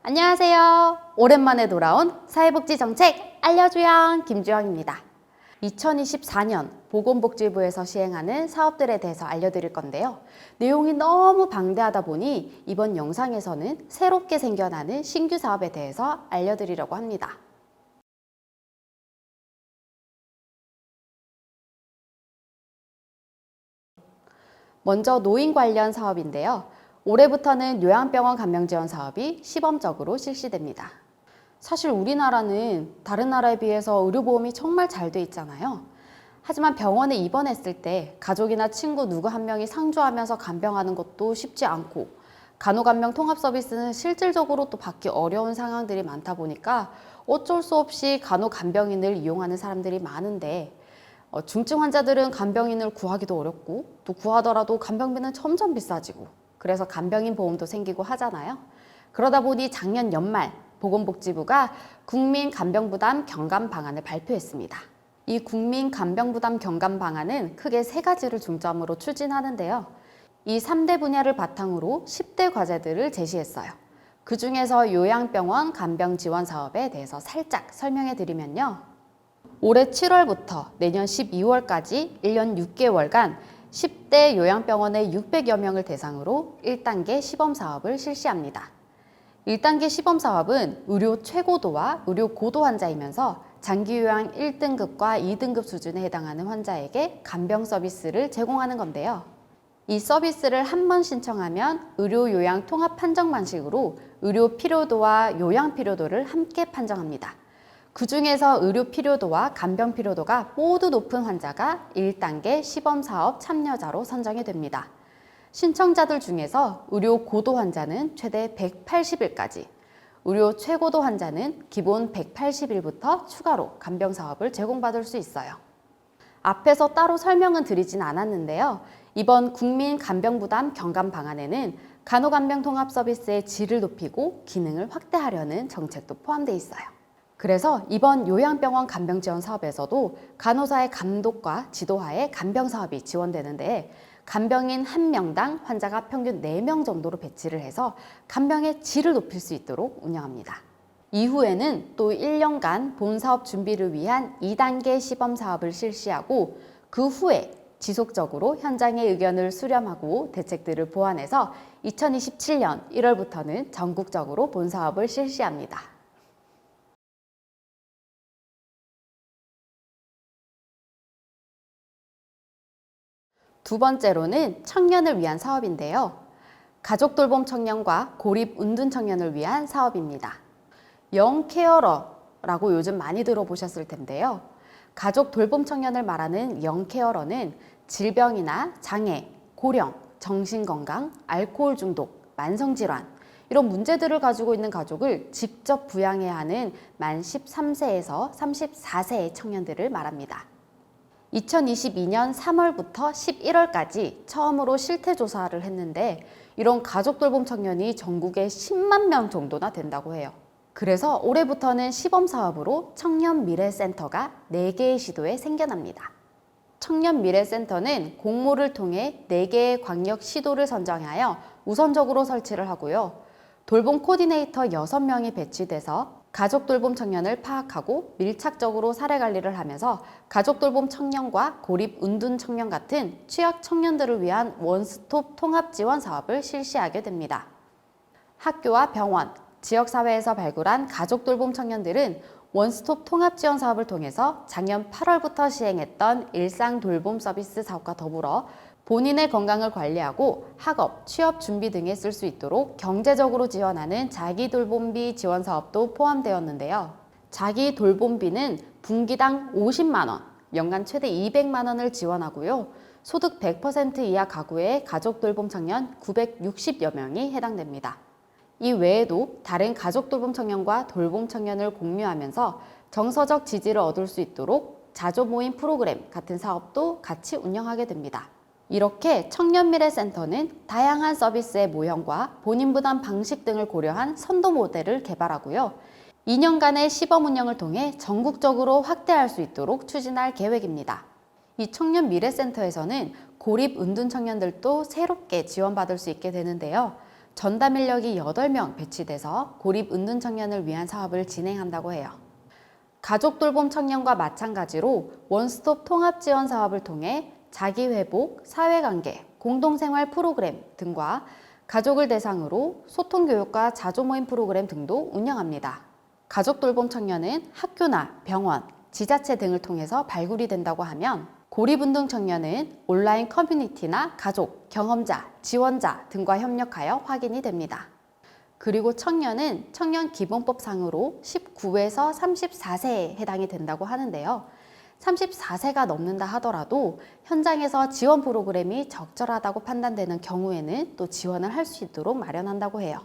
안녕하세요. 오랜만에 돌아온 사회복지 정책 알려주영 김주영입니다. 2024년 보건복지부에서 시행하는 사업들에 대해서 알려드릴 건데요. 내용이 너무 방대하다 보니 이번 영상에서는 새롭게 생겨나는 신규 사업에 대해서 알려드리려고 합니다. 먼저 노인 관련 사업인데요. 올해부터는 요양병원 간병지원 사업이 시범적으로 실시됩니다. 사실 우리나라는 다른 나라에 비해서 의료보험이 정말 잘 돼 있잖아요. 하지만 병원에 입원했을 때 가족이나 친구 누구 한 명이 상주하면서 간병하는 것도 쉽지 않고 간호간병 통합 서비스는 실질적으로 또 받기 어려운 상황들이 많다 보니까 어쩔 수 없이 간호간병인을 이용하는 사람들이 많은데 중증 환자들은 간병인을 구하기도 어렵고 또 구하더라도 간병비는 점점 비싸지고 그래서 간병인 보험도 생기고 하잖아요. 그러다 보니 작년 연말 보건복지부가 국민 간병부담 경감 방안을 발표했습니다. 이 국민 간병부담 경감 방안은 크게 세 가지를 중점으로 추진하는데요. 이 3대 분야를 바탕으로 10대 과제들을 제시했어요. 그 중에서 요양병원 간병 지원 사업에 대해서 살짝 설명해 드리면요. 올해 7월부터 내년 12월까지 1년 6개월간 10대 요양병원의 600여 명을 대상으로 1단계 시범사업을 실시합니다. 1단계 시범사업은 의료 최고도와 의료 고도 환자이면서 장기요양 1등급과 2등급 수준에 해당하는 환자에게 간병 서비스를 제공하는 건데요. 이 서비스를 한 번 신청하면 의료 요양 통합 판정 방식으로 의료 필요도와 요양 필요도를 함께 판정합니다. 그 중에서 의료 필요도와 간병 필요도가 모두 높은 환자가 1단계 시범사업 참여자로 선정이 됩니다. 신청자들 중에서 의료 고도 환자는 최대 180일까지, 의료 최고도 환자는 기본 180일부터 추가로 간병 사업을 제공받을 수 있어요. 앞에서 따로 설명은 드리진 않았는데요. 이번 국민 간병부담 경감 방안에는 간호간병 통합 서비스의 질을 높이고 기능을 확대하려는 정책도 포함되어 있어요. 그래서 이번 요양병원 간병 지원 사업에서도 간호사의 감독과 지도하에 간병 사업이 지원되는데 간병인 1명당 환자가 평균 4명 정도로 배치를 해서 간병의 질을 높일 수 있도록 운영합니다. 이후에는 또 1년간 본사업 준비를 위한 2단계 시범 사업을 실시하고 그 후에 지속적으로 현장의 의견을 수렴하고 대책들을 보완해서 2027년 1월부터는 전국적으로 본사업을 실시합니다. 두 번째로는 청년을 위한 사업인데요. 가족 돌봄 청년과 고립 은둔 청년을 위한 사업입니다. 영케어러라고 요즘 많이 들어보셨을 텐데요. 가족 돌봄 청년을 말하는 영케어러는 질병이나 장애, 고령, 정신건강, 알코올 중독, 만성질환 이런 문제들을 가지고 있는 가족을 직접 부양해야 하는 만 13세에서 34세의 청년들을 말합니다. 2022년 3월부터 11월까지 처음으로 실태조사를 했는데 이런 가족 돌봄 청년이 전국에 10만 명 정도나 된다고 해요. 그래서 올해부터는 시범사업으로 청년미래센터가 4개의 시도에 생겨납니다. 청년미래센터는 공모를 통해 4개의 광역 시도를 선정하여 우선적으로 설치를 하고요. 돌봄 코디네이터 6명이 배치돼서 가족 돌봄 청년을 파악하고 밀착적으로 사례 관리를 하면서 가족 돌봄 청년과 고립 은둔 청년 같은 취약 청년들을 위한 원스톱 통합 지원 사업을 실시하게 됩니다. 학교와 병원, 지역사회에서 발굴한 가족 돌봄 청년들은 원스톱 통합 지원 사업을 통해서 작년 8월부터 시행했던 일상 돌봄 서비스 사업과 더불어 본인의 건강을 관리하고 학업, 취업 준비 등에 쓸 수 있도록 경제적으로 지원하는 자기 돌봄비 지원 사업도 포함되었는데요. 자기 돌봄비는 분기당 50만 원, 연간 최대 200만 원을 지원하고요. 소득 100% 이하 가구의 가족 돌봄 청년 960여 명이 해당됩니다. 이 외에도 다른 가족 돌봄 청년과 돌봄 청년을 공유하면서 정서적 지지를 얻을 수 있도록 자조 모임 프로그램 같은 사업도 같이 운영하게 됩니다. 이렇게 청년미래센터는 다양한 서비스의 모형과 본인 부담 방식 등을 고려한 선도 모델을 개발하고요. 2년간의 시범 운영을 통해 전국적으로 확대할 수 있도록 추진할 계획입니다. 이 청년미래센터에서는 고립 은둔 청년들도 새롭게 지원받을 수 있게 되는데요. 전담 인력이 8명 배치돼서 고립 은둔 청년을 위한 사업을 진행한다고 해요. 가족 돌봄 청년과 마찬가지로 원스톱 통합 지원 사업을 통해 자기회복, 사회관계, 공동생활 프로그램 등과 가족을 대상으로 소통교육과 자조모임 프로그램 등도 운영합니다. 가족 돌봄 청년은 학교나 병원, 지자체 등을 통해서 발굴이 된다고 하면 고립운동 청년은 온라인 커뮤니티나 가족, 경험자, 지원자 등과 협력하여 확인이 됩니다. 그리고 청년은 청년기본법상으로 19에서 34세에 해당이 된다고 하는데요. 34세가 넘는다 하더라도 현장에서 지원 프로그램이 적절하다고 판단되는 경우에는 또 지원을 할 수 있도록 마련한다고 해요.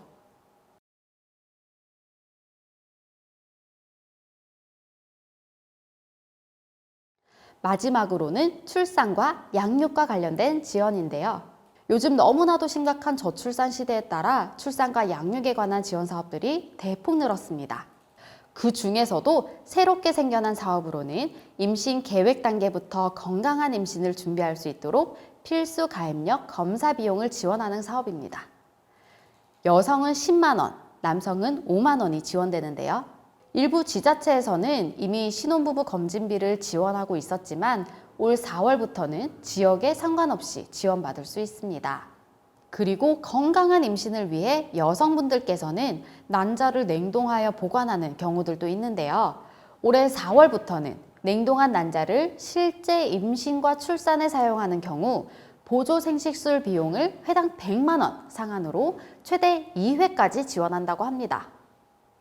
마지막으로는 출산과 양육과 관련된 지원인데요. 요즘 너무나도 심각한 저출산 시대에 따라 출산과 양육에 관한 지원 사업들이 대폭 늘었습니다. 그 중에서도 새롭게 생겨난 사업으로는 임신 계획 단계부터 건강한 임신을 준비할 수 있도록 필수 가입력 검사 비용을 지원하는 사업입니다. 여성은 10만 원, 남성은 5만 원이 지원되는데요. 일부 지자체에서는 이미 신혼부부 검진비를 지원하고 있었지만 올 4월부터는 지역에 상관없이 지원받을 수 있습니다. 그리고 건강한 임신을 위해 여성분들께서는 난자를 냉동하여 보관하는 경우들도 있는데요. 올해 4월부터는 냉동한 난자를 실제 임신과 출산에 사용하는 경우 보조생식술 비용을 회당 100만 원 상한으로 최대 2회까지 지원한다고 합니다.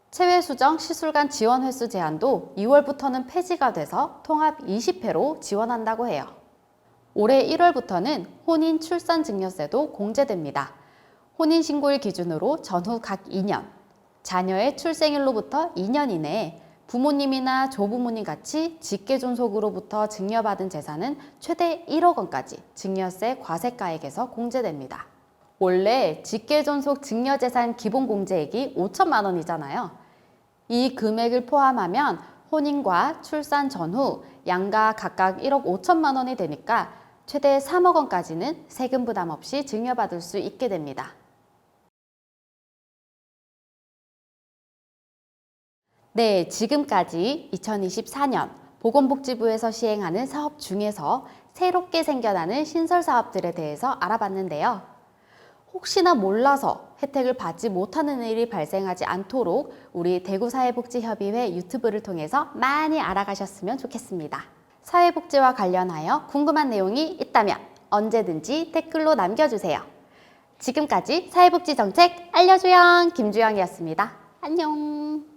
체외 수정 시술관 지원 횟수 제한도 2월부터는 폐지가 돼서 통합 20회로 지원한다고 해요. 올해 1월부터는 혼인 출산 증여세도 공제됩니다. 혼인 신고일 기준으로 전후 각 2년, 자녀의 출생일로부터 2년 이내에 부모님이나 조부모님 같이 직계존속으로부터 증여받은 재산은 최대 1억 원까지 증여세 과세가액에서 공제됩니다. 원래 직계존속 증여재산 기본공제액이 5천만 원이잖아요. 이 금액을 포함하면 혼인과 출산 전후 양가 각각 1억 5천만 원이 되니까 최대 3억 원까지는 세금 부담 없이 증여받을 수 있게 됩니다. 네, 지금까지 2024년 보건복지부에서 시행하는 사업 중에서 새롭게 생겨나는 신설 사업들에 대해서 알아봤는데요. 혹시나 몰라서 혜택을 받지 못하는 일이 발생하지 않도록 우리 대구사회복지협의회 유튜브를 통해서 많이 알아가셨으면 좋겠습니다. 사회복지와 관련하여 궁금한 내용이 있다면 언제든지 댓글로 남겨주세요. 지금까지 사회복지정책 알려주영 김주영이었습니다. 안녕.